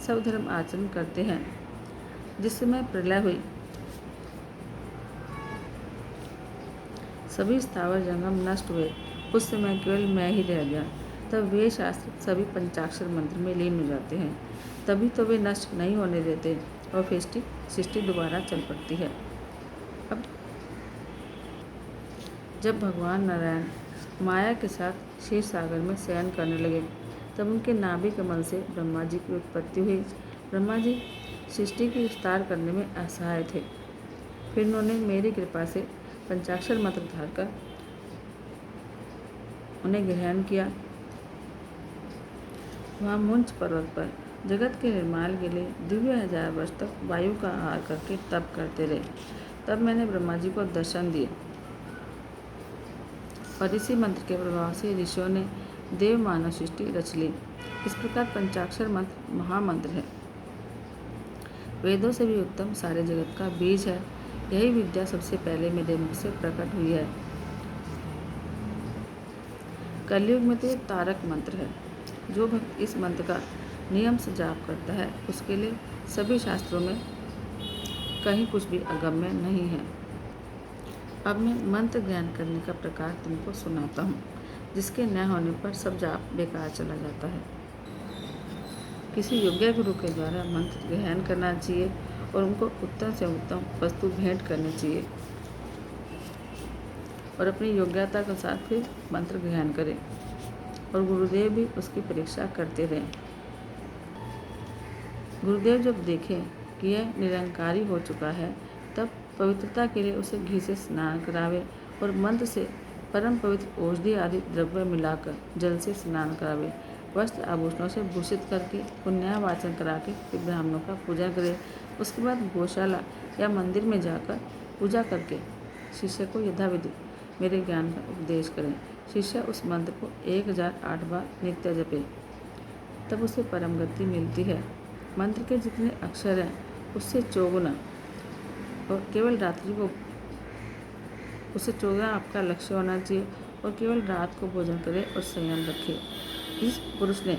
सब धर्म आचरण करते हैं। जिस समय प्रलय हुई, सभी स्थावर जंगम नष्ट हुए, उस समय केवल मैं ही रह गया। तब वे शास्त्र सभी पंचाक्षर मंत्र में लीन हो जाते हैं। तभी तो वे नष्ट नहीं होने देते और सृष्टि दोबारा चल पड़ती है। अब जब भगवान नारायण माया के साथ क्षीर सागर में शयन करने लगे, तब उनके नाभि कमल से ब्रह्मा जी की उत्पत्ति हुई। ब्रह्मा जी सृष्टि की विस्तार करने में असहाय थे। फिर उन्होंने मेरी कृपा से पंचाक्षर मंत्र धारकर उन्हें ग्रहण किया। वहाँ मुंच पर्वत पर जगत के निर्माण के लिए दिव्य 1000 वर्ष तक वायु का आहार करके तप करते रहे। तब मैंने ब्रह्मा जी को दर्शन दिए और इसी मंत्र के प्रभाव से ऋषियों ने देव मानव सृष्टि रच ली। इस प्रकार पंचाक्षर मंत्र महामंत्र है, वेदों से भी उत्तम, सारे जगत का बीज है। यही विद्या सबसे पहले मेरे मुख से प्रकट हुई है। कलयुग में तो ये तारक मंत्र है। जो भक्त इस मंत्र का नियम से जाप करता है उसके लिए सभी शास्त्रों में कहीं कुछ भी अगम्य नहीं है। अब मैं मंत्र ज्ञान करने का प्रकार तुमको सुनाता हूँ, जिसके न होने पर सब जाप बेकार चला जाता है। किसी योग्य गुरु के द्वारा मंत्र ग्रहण करना चाहिए और उनको उत्तम से उत्तम वस्तु भेंट करनी चाहिए और अपनी योग्यता के साथ फिर मंत्र ग्रहण करें और गुरुदेव भी उसकी परीक्षा करते रहें। गुरुदेव जब देखें कि यह निरंकारी हो चुका है, तब पवित्रता के लिए उसे घी से स्नान करावे और मंत्र से परम पवित्र औषधि आदि द्रव्य मिलाकर जल से स्नान करावे। वस्त्र आभूषणों से भूषित करके पुण्य वाचन करा के फिर ब्राह्मणों का पूजन करे। उसके बाद गौशाला या मंदिर में जाकर पूजा करके शिष्य को यथाविधि मेरे ज्ञान का उपदेश करें। शिष्य उस मंत्र को 1008 बार नित्य जपे, तब उसे परम गति मिलती है। मंत्र के जितने अक्षर हैं उससे चौगुना, और केवल रात्रि को उससे चौगुना आपका लक्ष्य होना चाहिए और केवल रात को भोजन करें और संयम रखें। इस पुरुष ने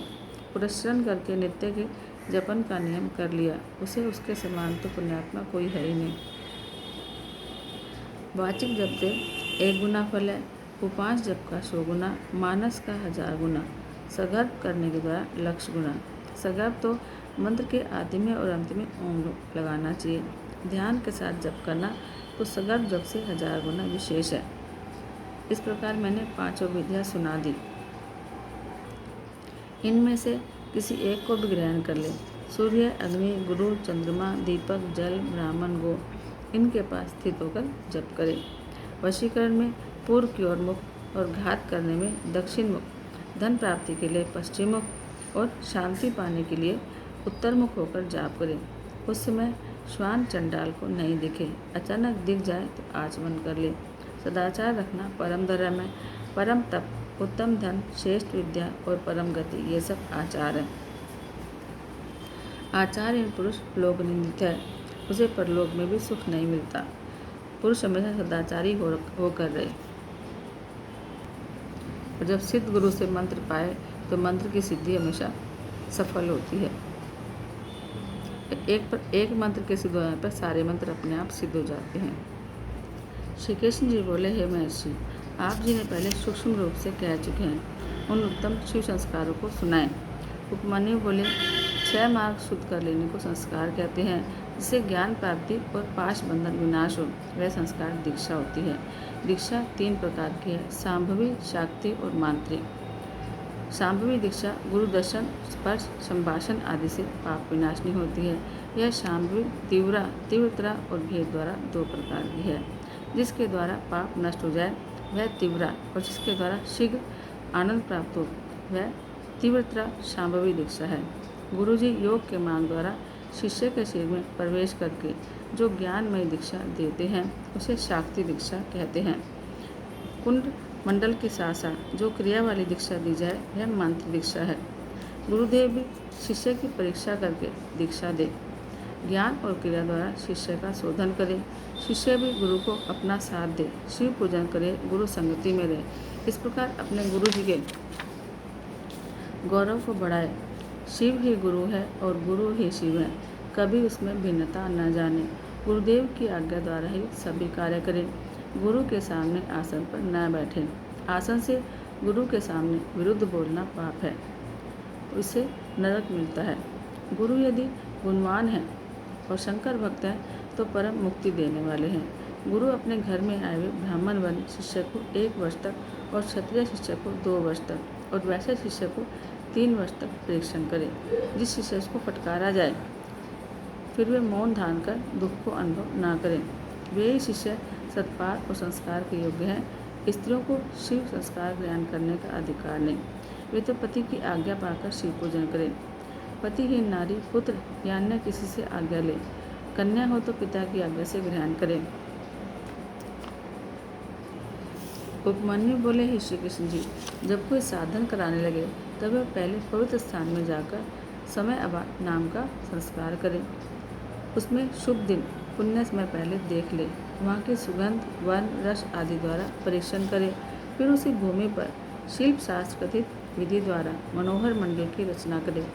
पुरस्रण करके नित्य के जपन का नियम कर लिया, उसे उसके समान तो पुण्यात्मा कोई है ही नहीं। वाचिक जप से 1 गुना फल है, उपांश जप का 100 गुना, मानस का 1000 गुना, सगर्भ करने के द्वारा 1,00,000 गुना। सगर्भ तो मंत्र के आदि में और अंत में ओम लगाना चाहिए। ध्यान के साथ जप करना तो सगर्भ जप से 1000 गुना विशेष है। इस प्रकार मैंने 5 विधियाँ सुना दी। इनमें से किसी एक को भी ग्रहण कर ले सूर्य, अग्नि, गुरु, चंद्रमा, दीपक, जल, ब्राह्मण, गो इनके पास स्थित होकर जप करें। वशीकरण में पूर्व की ओर मुख और घात करने में दक्षिण मुख, धन प्राप्ति के लिए पश्चिम मुख और शांति पाने के लिए उत्तर मुख होकर जाप करें। उस समय श्वान चंडाल को नहीं दिखे, अचानक दिख जाए तो आचमन कर ले। सदाचार रखना परम धर्म है। परम तप, उत्तम धन, श्रेष्ठ विद्या और परम गति, ये सब आचार है। आचार्य पुरुष लोक निंदित है, उसे परलोक में भी सुख नहीं मिलता। पुरुष हमेशा सदाचारी होकर रहे। और जब सिद्ध गुरु से मंत्र पाए तो मंत्र की सिद्धि हमेशा सफल होती है। एक मंत्र के सिद्ध होने पर सारे मंत्र अपने आप सिद्ध हो जाते हैं। श्री कृष्ण जी बोले, हे महर्षि, आप जी ने पहले सूक्ष्म रूप से कह चुके हैं, उन उत्तम शिव संस्कारों को सुनाएं। उपमन्यु बोले, 6 मार्ग शुद्ध कर लेने को संस्कार कहते हैं, जिससे ज्ञान प्राप्ति और पाश बंधन विनाश हो, वह संस्कार दीक्षा होती है। दीक्षा 3 प्रकार की है, सांभवी, शाक्ति और मांत्रिक। सांभवी दीक्षा गुरु दर्शन, स्पर्श, संभाषण आदि से पाप विनाशनी होती है। यह सांभवी तीव्रता और भेद द्वारा 2 प्रकार की है। जिसके द्वारा पाप नष्ट हो जाए वह तीव्रा, और जिसके द्वारा शीघ्र आनंद प्राप्त हो वह तीव्रता सांभवी दीक्षा है। गुरुजी योग के मार्ग द्वारा शिष्य के शरीर में प्रवेश करके जो ज्ञानमय दीक्षा देते हैं उसे शाक्ति दीक्षा कहते हैं। कुंड मंडल के साथ साथ जो क्रिया वाली दीक्षा दी जाए वह मंत्र दीक्षा है। गुरुदेव भी शिष्य की परीक्षा करके दीक्षा दे, ज्ञान और क्रिया द्वारा शिष्य का शोधन करे। शिष्य भी गुरु को अपना साथ दे, शिव पूजन करे, गुरु संगति में रहे। इस प्रकार अपने गुरु जी के गौरव को बढ़ाए। शिव ही गुरु है और गुरु ही शिव है, कभी उसमें भिन्नता न जाने। गुरुदेव की आज्ञा द्वारा ही सभी कार्य करें। गुरु के सामने आसन पर न बैठे। आसन से गुरु के सामने विरुद्ध बोलना पाप है, उससे नरक मिलता है। गुरु यदि गुणवान है और शंकर भक्त है तो परम मुक्ति देने वाले हैं। गुरु अपने घर में आए हुए ब्राह्मण वर्ण शिष्य को 1 वर्ष तक और क्षत्रिय शिष्य को 2 वर्ष तक और वैश्य शिष्य को 3 वर्ष तक परीक्षण करे। जिस शिष्य को फटकारा जाए फिर वे मौन धारण कर दुख को अनुभव ना करें। वे ही शिष्य सत्पार और संस्कार के योग्य हैं। स्त्रियों को शिव संस्कार ग्रहण करने का अधिकार नहीं। वे तो पति की आज्ञा पाकर शिव पूजन करें। पतिहीन नारी पुत्र या अन्य किसी से आज्ञा ले। कन्या हो तो पिता की आज्ञा से ग्रहण करें। उपमन्यु बोले, हे श्री कृष्ण जी, जब कोई साधन कराने लगे तब वह पहले पवित्र स्थान में जाकर समय अभाव नाम का संस्कार करें। उसमें शुभ दिन पुण्य समय पहले देख ले, वहाँ की सुगंध, वर्ण, रस आदि द्वारा परीक्षण करें। फिर उसी भूमि पर शिल्प शास्त्र कथित विधि द्वारा मनोहर मंडल की रचना करें।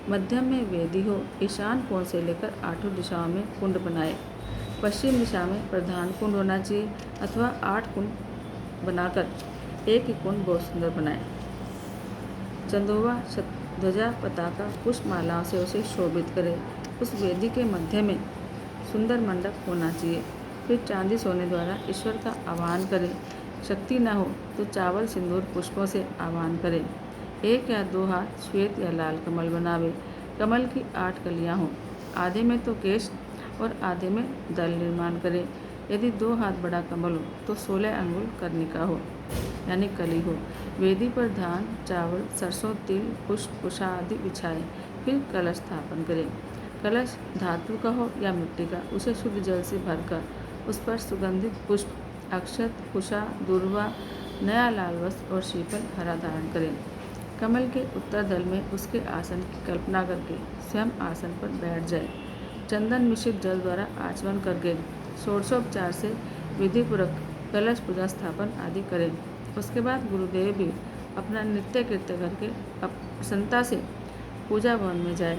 मध्यम में वेदी हो। ईशान कोण से लेकर 8 दिशाओं में कुंड बनाए। पश्चिम दिशा में प्रधान कुंड होना चाहिए अथवा 8 कुंड बनाकर एक ही कुंड बहुत सुंदर बनाए। चंदोवा, ध्वजा, पताका, पुष्पमालाओं से उसे शोभित करे। उस वेदी के मध्य में सुंदर मंडप होना चाहिए। फिर चांदी सोने द्वारा ईश्वर का आह्वान करें। शक्ति न हो तो चावल, सिंदूर, पुष्पों से आह्वान करें। 1 या 2 हाथ श्वेत या लाल कमल बनावे। कमल की 8 कलियां हों, आधे में तो केश और आधे में दल निर्माण करें। यदि 2 हाथ बड़ा कमल हो तो 16 अंगुल कर्णिका हो, यानी कली हो। वेदी पर धान, चावल, सरसों, तिल, पुष्प, कुशा आदि बिछाए। फिर कलश स्थापन करें। कलश धातु का हो या मिट्टी का, उसे शुद्ध जल से भरकर उस पर सुगंधित पुष्प, अक्षत, कुशा, दूर्वा, नया लाल वस्त्र और श्रीफल हरा धारण करें। कमल के उत्तर दल में उसके आसन की कल्पना करके स्वयं आसन पर बैठ जाए। चंदन मिश्रित जल द्वारा आचमन करके षोडशोपचार से विधिपूर्वक कलश पूजा स्थापन आदि करें। उसके बाद गुरुदेव भी अपना नित्य कृत्य करके प्रसन्नता से पूजा भवन में जाए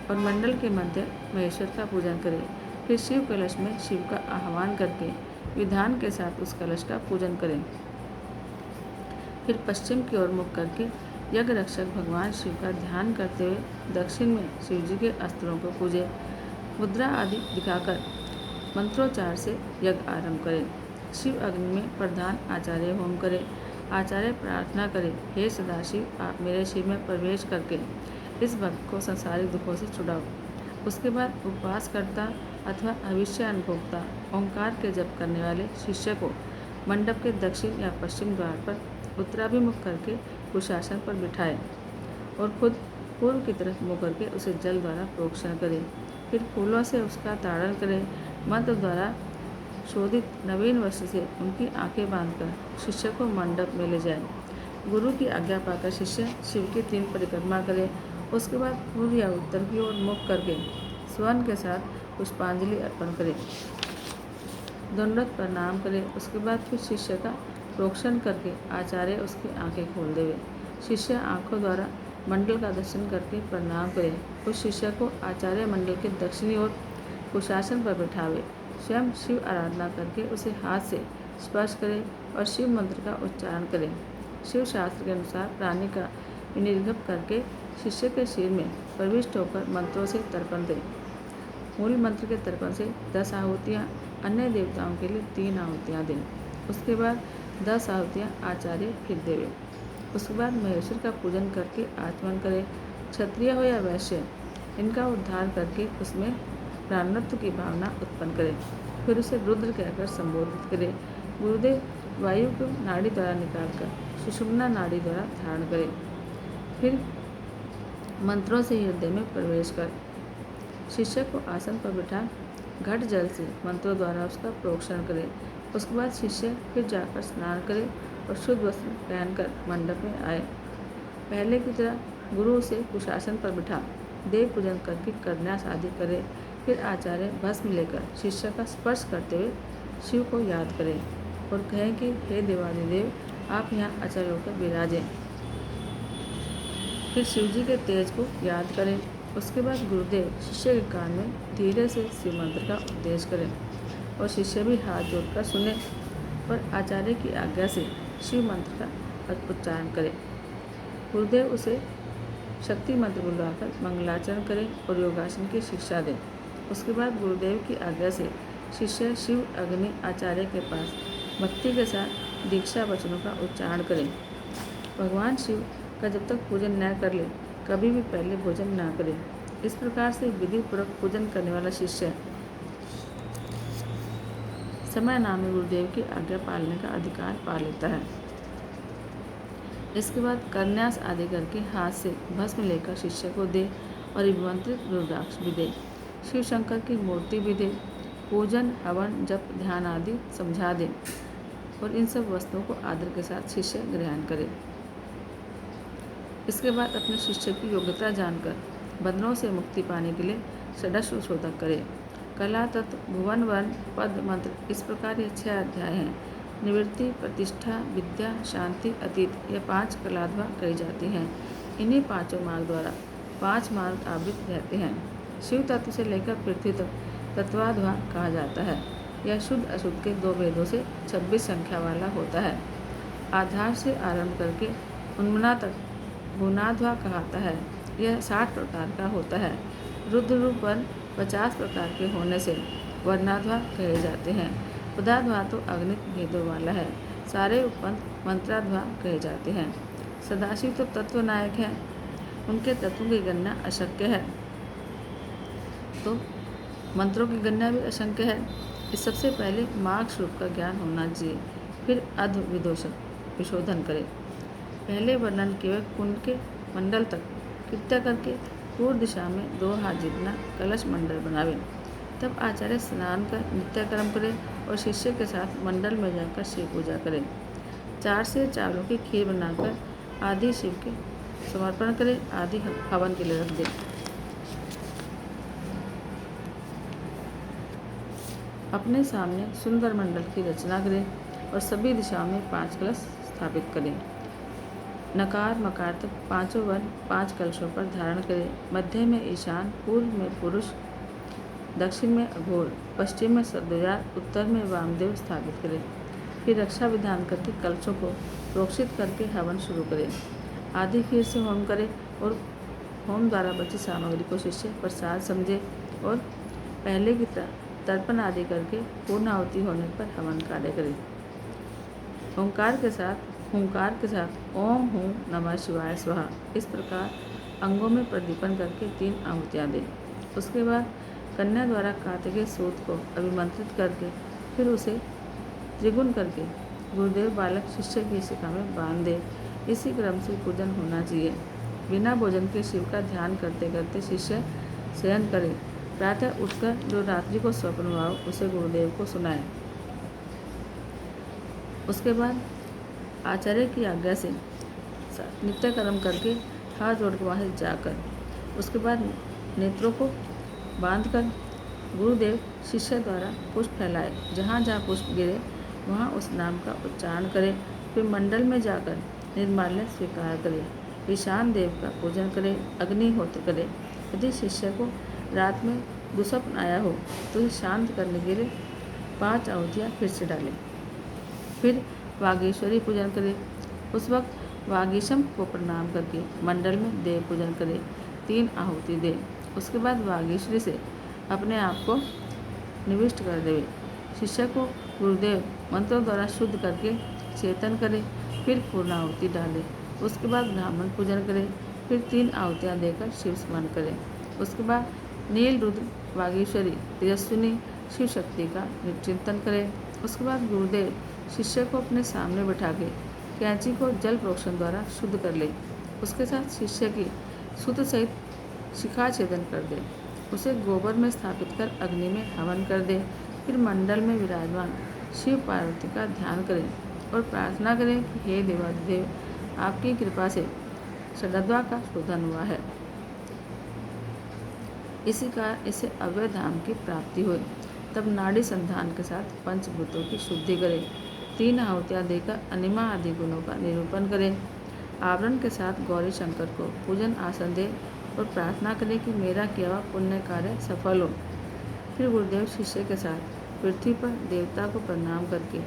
और मंडल के मध्य महेश्वर का पूजन करें। फिर शिव कलश में शिव का आह्वान करके विधान के साथ उस कलश का पूजन करें। फिर पश्चिम की ओर मुख करके यज्ञ रक्षक भगवान शिव का ध्यान करते हुए दक्षिण में शिव जी के अस्त्रों को पूजे। मुद्रा आदि दिखाकर मंत्रोच्चार से यज्ञ आरंभ करें। शिव अग्नि में प्रधान आचार्य होम करें। आचार्य प्रार्थना करें, हे सदाशिव, आप मेरे शिव में प्रवेश करके इस भक्त को संसारिक दुखों से छुड़ाओ। उसके बाद उपवासकर्ता अथवा हविष्य अनुभोक्ता ओंकार के जप करने वाले शिष्य को मंडप के दक्षिण या पश्चिम द्वार पर उत्तराभिमुख करके कुशासन पर बिठाए और खुद पूर्व की तरफ मुँह करके उसे जल द्वारा प्रोक्षण करे। फिर फूलों से उसका ताड़न करे। मंत्र द्वारा शोधित नवीन वस्त्र से उनकी आंखें बांधकर शिष्य को मंडप में ले जाए। गुरु की आज्ञा पाकर शिष्य शिव की 3 परिक्रमा करे। उसके बाद पूर्व या उत्तर की ओर मुख करके स्वर्ण के साथ पुष्पांजलि अर्पण करे, दंडवत प्रणाम करे। उसके बाद फिर शिष्य का प्रोक्षण करके आचार्य उसकी आंखें खोल देवे। शिष्य आंखों द्वारा मंडल का दर्शन करके प्रणाम करे। उस शिष्य को आचार्य मंडल के दक्षिणी ओर कुशासन पर बैठावे। स्वयं शिव आराधना करके उसे हाथ से स्पर्श करे और शिव मंत्र का उच्चारण करे। शिव शास्त्र के अनुसार प्राणी का विनिर्गम करके शिष्य के सिर में प्रविष्ट होकर मंत्रों से तर्पण दे। मूल मंत्र के तर्पण से 10 आहुतियाँ, अन्य देवताओं के लिए 3 आहुतियाँ दें। उसके बाद 10 आहुतियाँ आचार्य फिर देवे। उसके बाद महेश्वर का पूजन करके आचमन करे। क्षत्रिय हो या वैश्य, इनका उद्धार करके उसमें प्राणत्व की भावना उत्पन्न करे। फिर उसे रुद्र कहकर संबोधित करे। गुरुदेव वायु को नाड़ी द्वारा निकालकर सुषुम्ना नाड़ी द्वारा धारण करे। फिर मंत्रों से हृदय में प्रवेश कर शिष्य को आसन पर बिठा घट जल से मंत्रों द्वारा उसका प्रोक्षण करे। उसके बाद शिष्य फिर जाकर स्नान करे और शुद्ध वस्त्र पहनकर मंडप में आए। पहले की तरह गुरु उसे कुशासन पर बिठा देव पूजन करके कन्यास आदि करे। फिर आचार्य भस्म लेकर शिष्य का स्पर्श करते हुए शिव को याद करें और कहें कि हे देवादिदेव, आप यहाँ अचल होकर विराजें। फिर शिव जी के तेज को याद करें। उसके बाद गुरुदेव शिष्य के कान में धीरे से शिव मंत्र का उपदेश करें और शिष्य भी हाथ जोड़कर सुने और आचार्य की आज्ञा से शिव मंत्र का उच्चारण करें। गुरुदेव उसे शक्ति मंत्र बुलवाकर मंगलाचरण करें और योगासन की शिक्षा दें। उसके बाद गुरुदेव की आज्ञा से शिष्य शिव अग्नि आचार्य के पास भक्ति के साथ दीक्षा वचनों का उच्चारण करें। भगवान शिव का जब तक पूजन न कर ले, कभी भी पहले भोजन न करे। इस प्रकार से विधि पूर्वक पूजन करने वाला शिष्य समय नामी गुरुदेव की आज्ञा पालने का अधिकार पा लेता है। इसके बाद कन्यास आदि करके हाथ से भस्म लेकर शिष्य को दे और विमंत्रित रुद्राक्ष भी दे। शिव शंकर की मूर्ति भी दे। पूजन, हवन, जप, ध्यान आदि समझा दे और इन सब वस्तुओं को आदर के साथ शिष्य ग्रहण करे। इसके बाद अपने शिष्य की योग्यता जानकर बंधनों से मुक्ति पाने के लिए षडश शोधक करे। कला, तत्व, भुवन, वर्ण, पद, मंत्र, इस प्रकार ये 6 अध्याय हैं। निवृत्ति, प्रतिष्ठा, विद्या, शांति, अतीत, ये 5 कलाध्वा कही जाती हैं। इन्हीं 5 मार्ग द्वारा 5 मार्ग आवृत रहते हैं। शिव तत्व से लेकर पृथ्वी तक तत्वाध्वा कहा जाता है। यह शुद्ध अशुद्ध के 2 भेदों से 26 संख्या वाला होता है। आधार से आरंभ करके उन्मना तक भुवनाध्वा कहता है। यह 60 प्रकार का होता है। रुद्र रूप वर्ण 50 प्रकार के होने से वर्णाध्वा कहे जाते हैं। पदाध्वा तो अग्नित भेदों वाला है। सारे उपपंथ मंत्राध्वा कहे जाते हैं। सदाशिव तो तत्व नायक हैं, उनके तत्वों की गणना अशक्य है, तो मंत्रों की गणना भी असंख्य है। इस सबसे पहले मार्ग स्वरूप का ज्ञान होना चाहिए, फिर अध विशोधन करें। पहले वर्णन केवल कुंड के मंडल तक कृत्य करके पूर्व दिशा में 2 हाथ जितना कलश मंडल बनावे। तब आचार्य स्नान कर नित्य कर्म करे और शिष्य के साथ मंडल में जाकर शिव पूजा करें। 4 से चावलों की खीर बनाकर आदि शिव के समर्पण करे, आदि हवन के लिए रख दे। अपने सामने सुंदर मंडल की रचना करें और सभी दिशाओं में 5 कलश स्थापित करें। नकार मकार तक 5 वर्ण 5 कलशों पर धारण करें। मध्य में ईशान, पूर्व में पुरुष, दक्षिण में अघोर, पश्चिम में सद्योजात, उत्तर में वामदेव स्थापित करें। फिर रक्षा विधान करके कलशों को प्रोक्षित करके हवन शुरू करें। आदि खीर से होम करें और होम द्वारा बची सामग्री को शिष्य प्रसाद समझे और पहले की तरह तर्पण आदि करके पूर्ण आहुति होने पर हवन कार्य करें। ओंकार के साथ ओम हूँ नमः शिवाय स्वाहा, इस प्रकार अंगों में प्रदीपन करके 3 आहुतियाँ दें। उसके बाद कन्या द्वारा कार्तिकेय सूत को अभिमंत्रित करके फिर उसे त्रिगुण करके गुरुदेव बालक शिष्य की शिखा में बांध दे। इसी क्रम से पूजन होना चाहिए। बिना भोजन के शिव का ध्यान करते करते शिष्य शयन करे। प्रातः उठकर जो रात्रि को स्वप्न हुआ हो उसे गुरुदेव को सुनाए। उसके बाद आचार्य की आज्ञा से नित्य कर्म करके हाथ जोड़ के वहाँ से जाकर उसके बाद नेत्रों को बांधकर गुरुदेव शिष्य द्वारा पुष्प फैलाए। जहाँ जहाँ पुष्प गिरे वहाँ उस नाम का उच्चारण करे। फिर मंडल में जाकर निर्माल्य स्वीकार करे। ईशान देव का पूजन करे, अग्निहोत्र करे। यदि शिष्य को रात में दुस्वप्न आया हो तो उसे शांत करने के लिए 5 आहुतियाँ फिर से डालें। फिर वागीश्वरी पूजन करे। उस वक्त वागीशम को प्रणाम करके मंडल में देव पूजन करे, 3 आहुति दे। उसके बाद वागीश्वरी से अपने आप को निविष्ट कर देवे। शिष्य को गुरुदेव मंत्रों द्वारा शुद्ध करके चेतन करे, फिर पूर्णाहुति डाले। उसके बाद ब्राह्मण पूजन करे, फिर 3 आहुतियाँ देकर शिव स्मरण करे। उसके बाद नील रुद्र वागीश्वरी तेजस्विनी शिव शक्ति का चिंतन करे। उसके बाद गुरुदेव शिष्य को अपने सामने बैठा के कैंची को जल प्रोक्षण द्वारा शुद्ध कर ले। उसके साथ शिष्य की सूत्र सहित शिखा छेदन कर दे। उसे गोबर में स्थापित कर अग्नि में हवन कर दे। फिर मंडल में विराजमान शिव पार्वती का ध्यान करें और प्रार्थना करें कि हे देवाधिदेव, आपकी कृपा से षडद्वा का शोधन हुआ है। इसी कारण इसे अव्यय धाम की प्राप्ति हुई। तब नाड़ी संधान के साथ पंचभूतों की शुद्धि करें। 3 आहुतियाँ देकर अनिमा आदि गुणों का निरूपण करें। आवरण के साथ गौरी शंकर को पूजन आसन दे और प्रार्थना करें कि मेरा किया हुआ पुण्य कार्य सफल हो। फिर गुरुदेव शिष्य के साथ पृथ्वी पर देवता को प्रणाम करके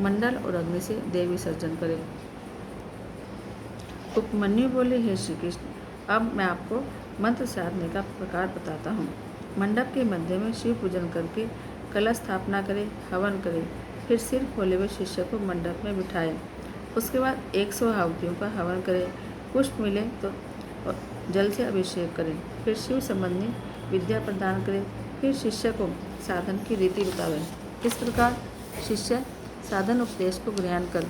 मंडल और अग्नि से देव विसर्जन करें। उपमन्यु बोले, हे श्री कृष्ण, अब मैं आपको मंत्र साधने का प्रकार बताता हूँ। मंडप के मध्य में शिव पूजन करके कलश स्थापना करें, हवन करें। फिर सिर खोले हुए शिष्य को मंडप में बिठाएं। उसके बाद 100 आहुतियों का हवन करें। पुष्प मिले तो जल से अभिषेक करें। फिर शिव संबंधी विद्या प्रदान करें। फिर शिष्य को साधन की रीति बतावें। इस प्रकार शिष्य साधन उपदेश को ग्रहण कर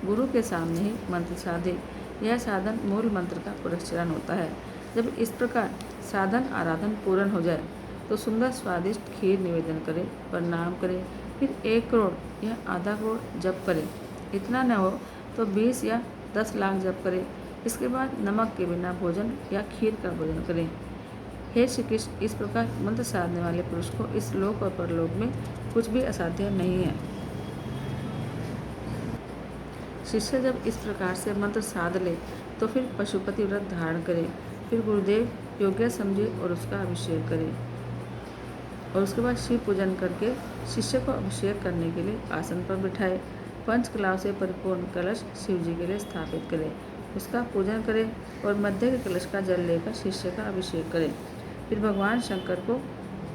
गुरु के सामने ही मंत्र साधे। यह साधन मूल मंत्र का पुरस्चरण होता है। जब इस प्रकार साधन आराधन पूर्ण हो जाए तो सुंदर स्वादिष्ट खीर निवेदन करें, प्रणाम करें। फिर 1 करोड़ या आधा करोड़ जप करें। इतना न हो तो 20 या 10 लाख जप करें। इसके बाद नमक के बिना भोजन या खीर का भोजन करें। हे श्री कृष्ण, इस प्रकार मंत्र साधने वाले पुरुष को इस लोक और परलोक में कुछ भी असाध्य नहीं है। शिष्य जब इस प्रकार से मंत्र साध ले तो फिर पशुपति व्रत धारण करे। फिर गुरुदेव योग्य समझे और उसका अभिषेक करे और उसके बाद शिव पूजन करके शिष्य को अभिषेक करने के लिए आसन पर बिठाए। पंचकलाओं से परिपूर्ण कलश शिव जी के लिए स्थापित करें, उसका पूजन करें और मध्य के कलश का जल लेकर शिष्य का अभिषेक करें। फिर भगवान शंकर को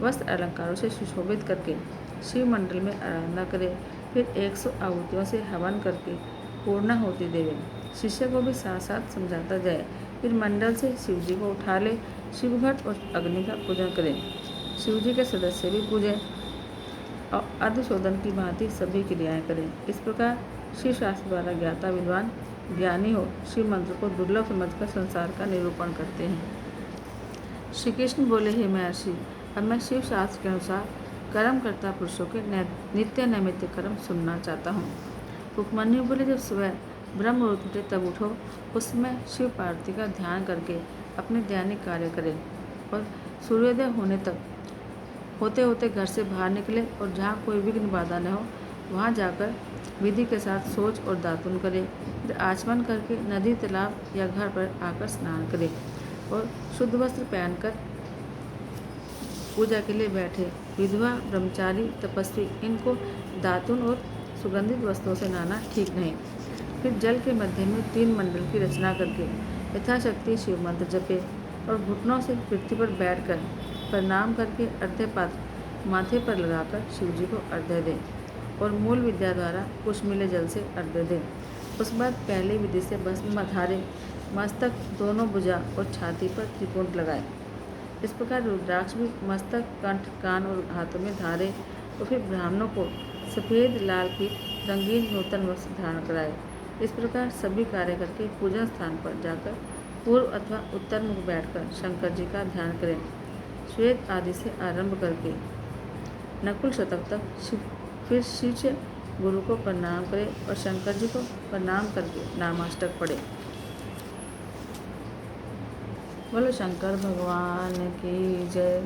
वस्त्र अलंकारों से सुशोभित करके शिव मंडल में आराधना करें। फिर 100 आहुतियों से हवन करके पूर्णाहुति देवें। शिष्य को भी साथ साथ समझाता जाए। फिर मंडल से शिव जी को उठा ले, शिवघट और अग्नि का पूजन करें। शिव जी के सदस्य भी पूजें और अर्धशोधन की भांति सभी क्रियाएं करें। इस प्रकार शिव शास्त्र द्वारा ज्ञाता विद्वान ज्ञानी हो शिव मंत्र को दुर्लभ समझकर संसार का निरूपण करते हैं। श्री कृष्ण बोले, हे महर्षि, अब मैं शिव शास्त्र के अनुसार कर्म करता पुरुषों के नित्य नैमित्य कर्म सुनना चाहता हूँ। उपमन्यु बोले, जब सुबह ब्रह्म मुहूर्त उठे तब उठो। उस समय शिव पार्वती का ध्यान करके अपने दैनिक कार्य करें और सूर्योदय होते होते घर से बाहर निकले और जहाँ कोई विघ्न बाधा न हो वहाँ जाकर विधि के साथ शौच और दातुन करें। फिर आचमन करके नदी, तालाब या घर पर आकर स्नान करें और शुद्ध वस्त्र पहनकर पूजा के लिए बैठे। विधवा, ब्रह्मचारी, तपस्वी इनको दातुन और सुगंधित वस्त्रों से नहाना ठीक नहीं। फिर जल के मध्य में 3 मंडल की रचना करके यथाशक्ति शिव मंत्र जपे और घुटनों से पृथ्वी पर बैठकर प्रणाम करके अर्घ्य पात्र माथे पर लगाकर शिव जी को अर्घ्य दें और मूल विद्या द्वारा पुष्प मिले जल से अर्घ्य दें। उसके बाद पहली विधि से भस्म धारे मस्तक, दोनों भुजा और छाती पर त्रिपुंड लगाए। इस प्रकार रुद्राक्ष भी मस्तक, कंठ, कान और हाथों में धारे और फिर ब्राह्मणों को सफ़ेद, लाल की रंगीन नूतन वस्त्र धारण कराए। इस प्रकार सभी कार्य करके पूजन स्थान पर जाकर पूर्व अथवा उत्तर मुख बैठकर शंकर जी का ध्यान करें। श्वेत आदि से आरंभ करके नकुल शतक तक फिर शिष्य गुरु को प्रणाम करे और शंकर जी को प्रणाम करके नामाष्टक पढ़े। बोलो शंकर भगवान की जय।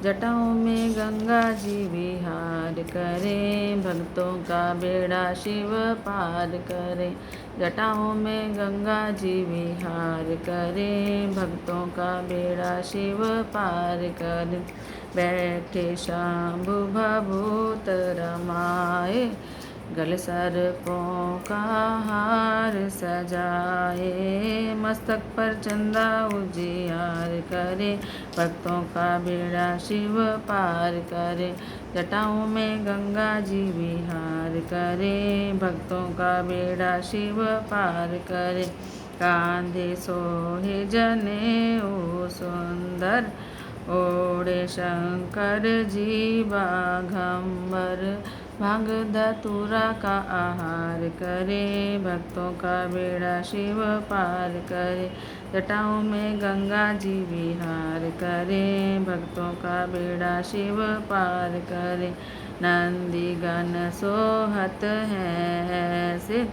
जटाओं में गंगा जी विहार करे, भक्तों का बेड़ा शिव पार करे। जटाओं में गंगा जी विहार करे, भक्तों का बेड़ा शिव पार करे। बैठे शंभु भभूत रमाए, गल सर्पों का हार सजाए। मस्तक पर चंदा उजियार करे, भक्तों का बेड़ा शिव पार करे। जटाओं में गंगा जी विहार करे, भक्तों का बेड़ा शिव पार करे। कांधे सोहे जनेऊ सुंदर, ओढ़े शंकर जी बाघंबर। भांग धतूरा का आहार करे, भक्तों का बेड़ा शिव पार करे। जटाओं में गंगा जी विहार करे, भक्तों का बेड़ा शिव पार करे। नंदी गण सोहत है ऐसे,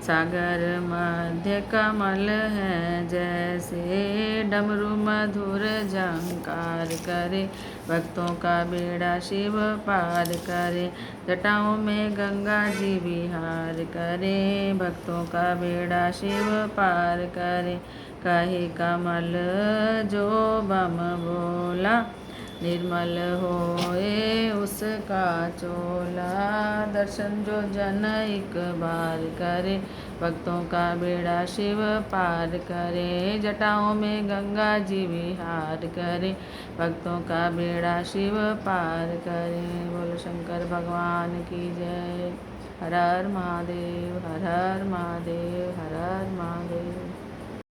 सागर मध्य कमल है जैसे। डमरू मधुर झंकार करे, भक्तों का बेड़ा शिव पार करे। जटाओं में गंगा जी विहार करे, भक्तों का बेड़ा शिव पार करे। कहे कमल जो बम बोला, निर्मल होए उसका चोला। दर्शन जो जन एक बार करे, भक्तों का बेड़ा शिव पार करे। जटाओं में गंगा जी विहार करे, भक्तों का बेड़ा शिव पार करे। बोलो शंकर भगवान की जय। हर हर महादेव, हर हर महादेव, हर हर महादेव।